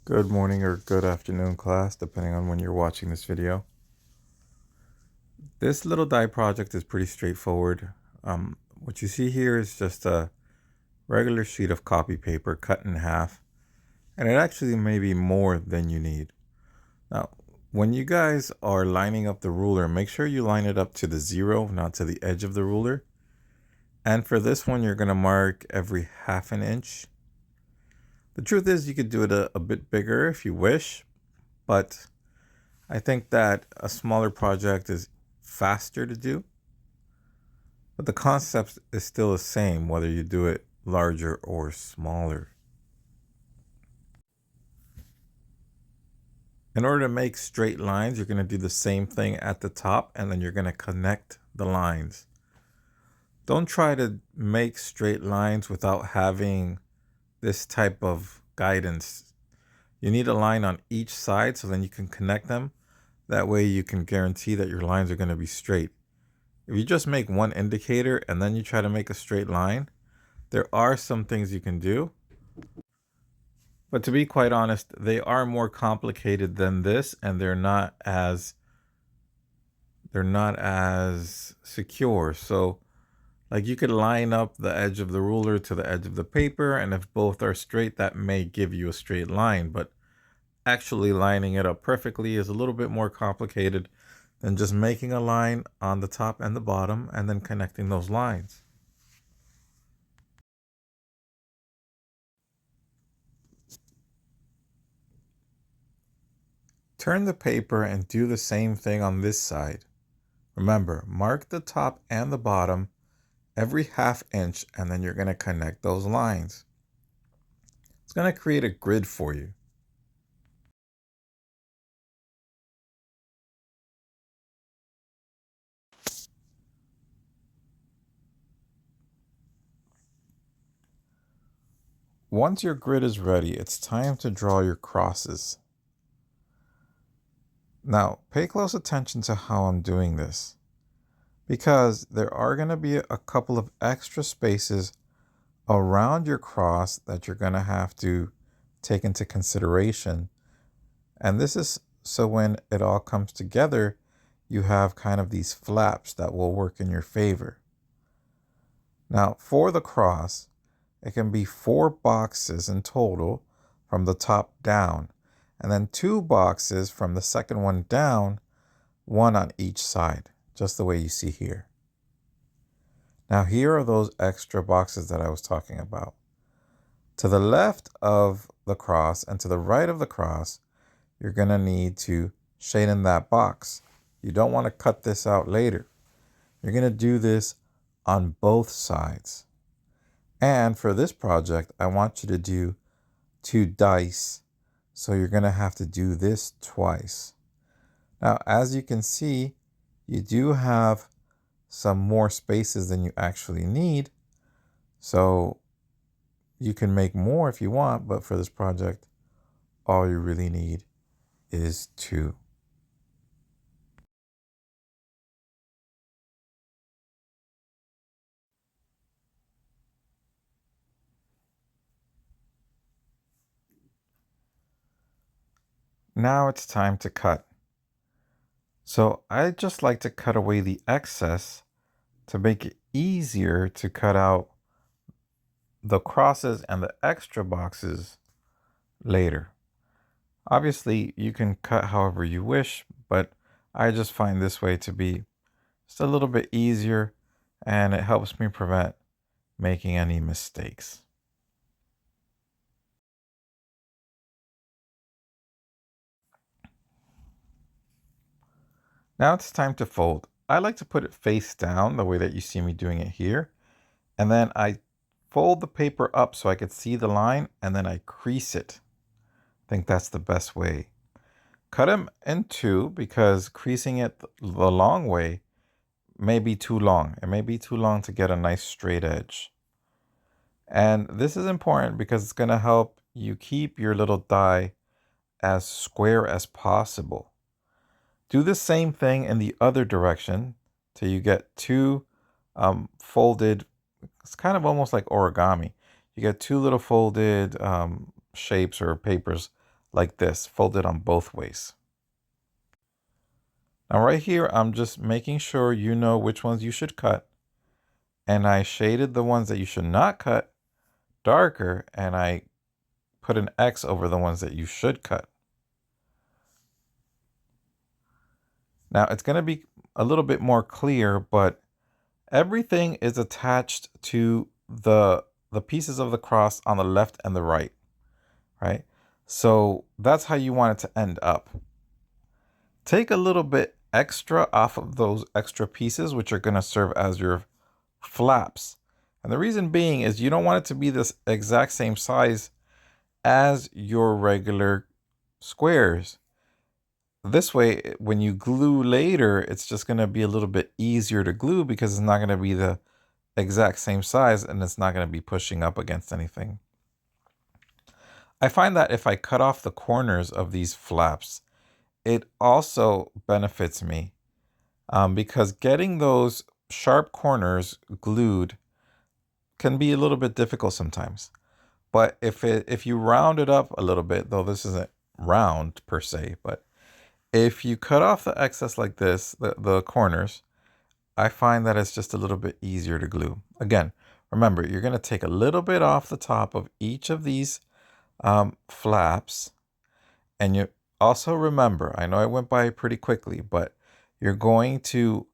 Good morning or good afternoon, class, depending on when you're watching this video. This little die project is pretty straightforward. What you see here is just a regular sheet of copy paper cut in half, and it actually may be more than you need. Now, when you guys are lining up the ruler, make sure you line it up to the zero, not to the edge of the ruler. And for this one, you're going to mark every half an inch. The truth is you could do it a bit bigger if you wish, but I think that a smaller project is faster to do, but the concept is still the same whether you do it larger or smaller. In order to make straight lines, you're going to do the same thing at the top, and then you're going to connect the lines. Don't try to make straight lines without having this type of guidance. You need a line on each side so then you can connect them. That way you can guarantee that your lines are going to be straight. If you just make one indicator and then you try to make a straight line, there are some things you can do. But to be quite honest, they are more complicated than this, and they're not as secure. So like you could line up the edge of the ruler to the edge of the paper, and if both are straight, that may give you a straight line, but actually lining it up perfectly is a little bit more complicated than just making a line on the top and the bottom and then connecting those lines. Turn the paper and do the same thing on this side. Remember, mark the top and the bottom every half inch, and then you're going to connect those lines. It's going to create a grid for you. Once your grid is ready, it's time to draw your crosses. Now, pay close attention to how I'm doing this, because there are going to be a couple of extra spaces around your cross that you're going to have to take into consideration. And this is so when it all comes together, you have kind of these flaps that will work in your favor. Now, for the cross, it can be 4 boxes in total from the top down, and then 2 boxes from the second one down, 1 on each side, just the way you see here. Now, here are those extra boxes that I was talking about. To the left of the cross and to the right of the cross, you're going to need to shade in that box. You don't want to cut this out later. You're going to do this on both sides. And for this project, I want you to do 2 dice. So you're going to have to do this twice. Now, as you can see, you do have some more spaces than you actually need. So you can make more if you want, but for this project, all you really need is 2. Now it's time to cut. So I just like to cut away the excess to make it easier to cut out the crosses and the extra boxes later. Obviously, you can cut however you wish, but I just find this way to be just a little bit easier, and it helps me prevent making any mistakes. Now it's time to fold. I like to put it face down the way that you see me doing it here. And then I fold the paper up so I could see the line, and then I crease it. I think that's the best way. Cut them in 2 because creasing it the long way may be too long. It may be too long to get a nice straight edge. And this is important because it's going to help you keep your little die as square as possible. Do the same thing in the other direction till you get 2 folded. It's kind of almost like origami. You get 2 little folded shapes or papers like this, folded on both ways. Now right here, I'm just making sure you know which ones you should cut. And I shaded the ones that you should not cut darker, and I put an X over the ones that you should cut. Now it's going to be a little bit more clear, but everything is attached to the pieces of the cross on the left and the right? So that's how you want it to end up. Take a little bit extra off of those extra pieces, which are going to serve as your flaps. And the reason being is you don't want it to be this exact same size as your regular squares. This way, when you glue later, it's just going to be a little bit easier to glue because it's not going to be the exact same size and it's not going to be pushing up against anything. I find that if I cut off the corners of these flaps, it also benefits me because getting those sharp corners glued can be a little bit difficult sometimes. But if you round it up a little bit, though this isn't round per se, but if you cut off the excess like this, the corners, I find that it's just a little bit easier to glue. Again, remember, you're going to take a little bit off the top of each of these flaps. And you also remember, I know I went by pretty quickly, but you're going to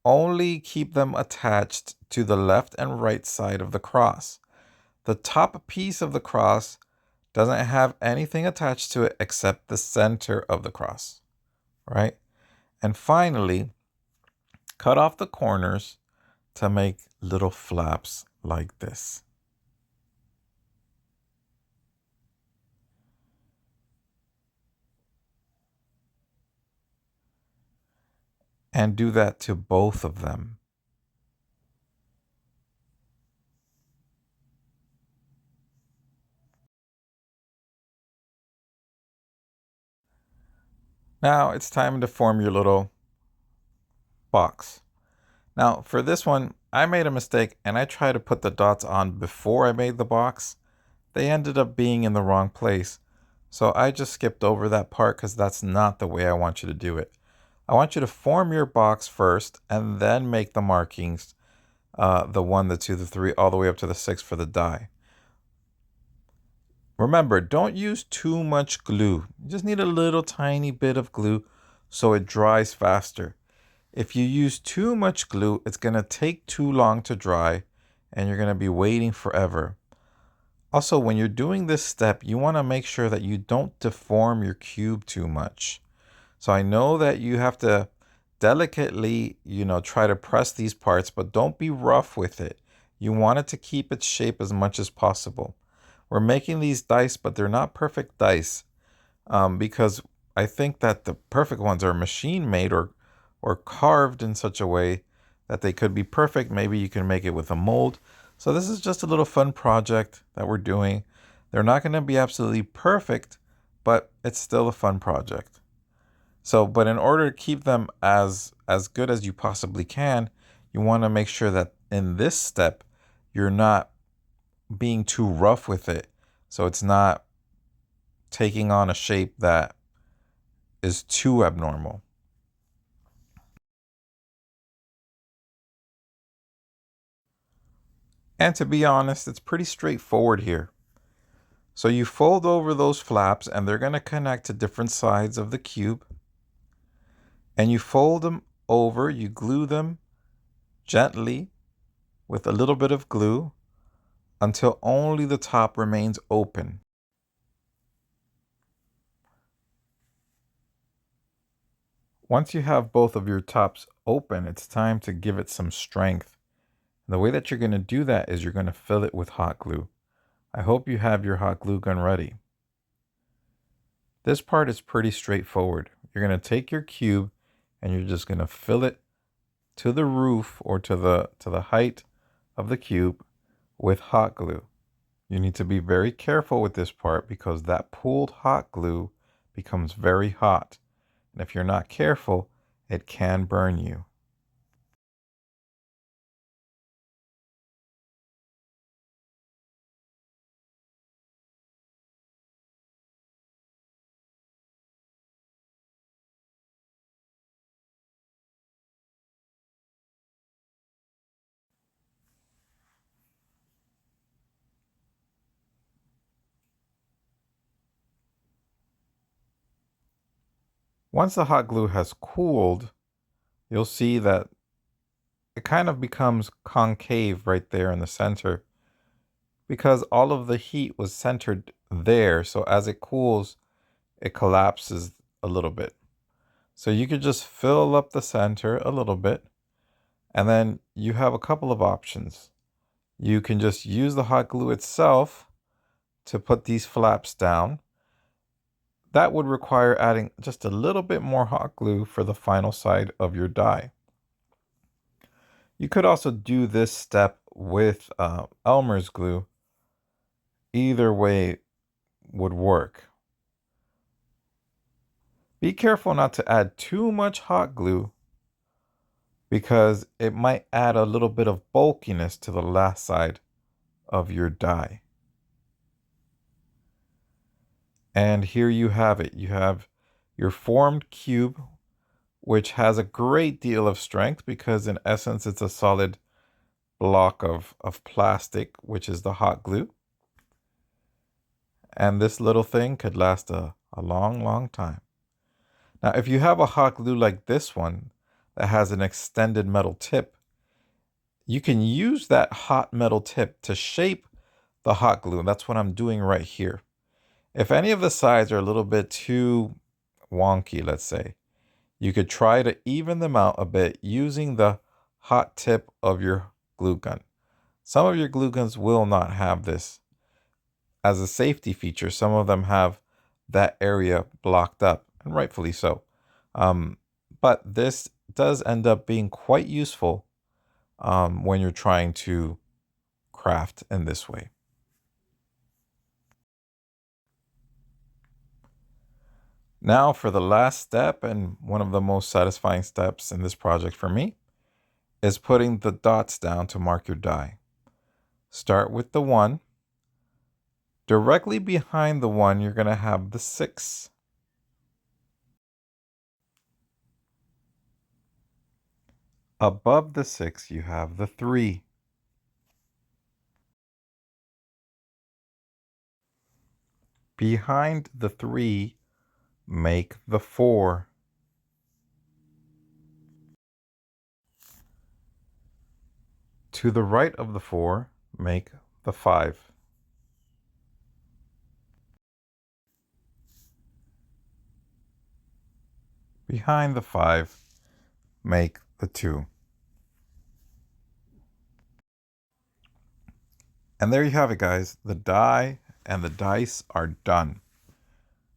only keep them attached to the left and right side of the cross. The top piece of the cross doesn't have anything attached to it except the center of the cross, right? And finally, cut off the corners to make little flaps like this. And do that to both of them. Now it's time to form your little box. Now for this one, I made a mistake and I tried to put the dots on before I made the box. They ended up being in the wrong place. So I just skipped over that part because that's not the way I want you to do it. I want you to form your box first and then make the markings, the 1, the 2, the 3, all the way up to the 6 for the die. Remember, don't use too much glue. You just need a little tiny bit of glue so it dries faster. If you use too much glue, it's going to take too long to dry and you're going to be waiting forever. Also, when you're doing this step, you want to make sure that you don't deform your cube too much. So I know that you have to delicately, try to press these parts, but don't be rough with it. You want it to keep its shape as much as possible. We're making these dice, but they're not perfect dice because I think that the perfect ones are machine made or carved in such a way that they could be perfect. Maybe you can make it with a mold. So this is just a little fun project that we're doing. They're not going to be absolutely perfect, but it's still a fun project. So, but in order to keep them as good as you possibly can, you want to make sure that in this step, you're not being too rough with it. So it's not taking on a shape that is too abnormal. And to be honest, it's pretty straightforward here. So you fold over those flaps and they're going to connect to different sides of the cube. And you fold them over, you glue them gently with a little bit of glue until only the top remains open. Once you have both of your tops open, it's time to give it some strength. And the way that you're going to do that is you're going to fill it with hot glue. I hope you have your hot glue gun ready. This part is pretty straightforward. You're going to take your cube and you're just going to fill it to the roof or to the height of the cube with hot glue. You need to be very careful with this part because that pooled hot glue becomes very hot. And if you're not careful, it can burn you. Once the hot glue has cooled, you'll see that it kind of becomes concave right there in the center because all of the heat was centered there. So as it cools, it collapses a little bit. So you could just fill up the center a little bit, and then you have a couple of options. You can just use the hot glue itself to put these flaps down. That would require adding just a little bit more hot glue for the final side of your die. You could also do this step with Elmer's glue. Either way would work. Be careful not to add too much hot glue because it might add a little bit of bulkiness to the last side of your die. And here you have it. You have your formed cube, which has a great deal of strength because in essence it's a solid block of plastic, which is the hot glue. And this little thing could last a long time. Now, if you have a hot glue like this one that has an extended metal tip, you can use that hot metal tip to shape the hot glue. And that's what I'm doing right here. If any of the sides are a little bit too wonky, let's say, you could try to even them out a bit using the hot tip of your glue gun. Some of your glue guns will not have this as a safety feature. Some of them have that area blocked up, and rightfully so. But this does end up being quite useful when you're trying to craft in this way. Now for the last step, and one of the most satisfying steps in this project for me, is putting the dots down to mark your die. Start with the 1. Directly behind the 1, you're going to have the 6. Above the 6, you have the 3. Behind the 3, make the 4. To the right of the 4, make the 5. Behind the 5, make the 2. And there you have it, guys. The die and the dice are done.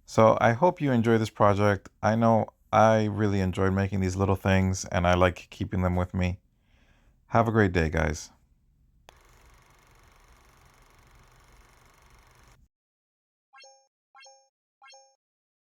So I hope you enjoy this project. I know I really enjoyed making these little things and I like keeping them with me. Have a great day, guys.